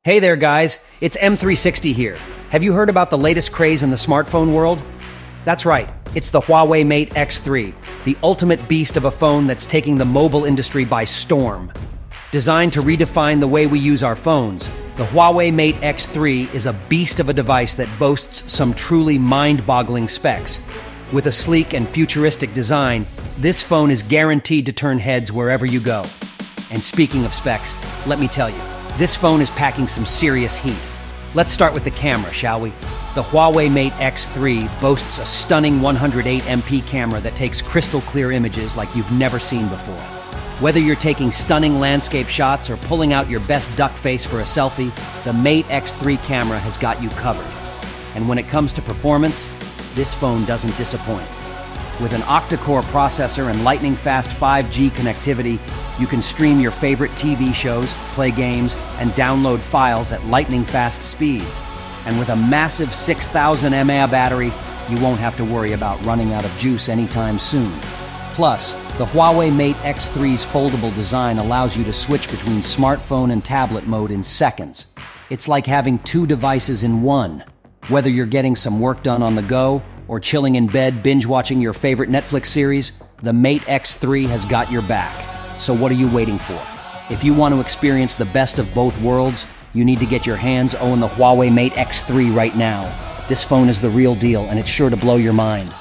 Hey there guys, it's M360 here. Have you heard about the latest craze in the smartphone world? That's right, it's the Huawei Mate X3, the ultimate beast of a phone that's taking the mobile industry by storm. Designed to redefine the way we use our phones, the Huawei Mate X3 is a beast of a device that boasts some truly mind-boggling specs. With a sleek and futuristic design, this phone is guaranteed to turn heads wherever you go. And speaking of specs, let me tell you, this phone is packing some serious heat. Let's start with the camera, shall we? The Huawei Mate X3 boasts a stunning 108MP camera that takes crystal clear images like you've never seen before. Whether you're taking stunning landscape shots or pulling out your best duck face for a selfie, the Mate X3 camera has got you covered. And when it comes to performance, this phone doesn't disappoint. With an octa-core processor and lightning-fast 5G connectivity, you can stream your favorite TV shows, play games, and download files at lightning-fast speeds. And with a massive 6,000 mAh battery, you won't have to worry about running out of juice anytime soon. Plus, the Huawei Mate X3's foldable design allows you to switch between smartphone and tablet mode in seconds. It's like having two devices in one. Whether you're getting some work done on the go, or chilling in bed binge-watching your favorite Netflix series, the Mate X3 has got your back. So what are you waiting for? If you want to experience the best of both worlds, you need to get your hands on the Huawei Mate X3 right now. This phone is the real deal, and it's sure to blow your mind.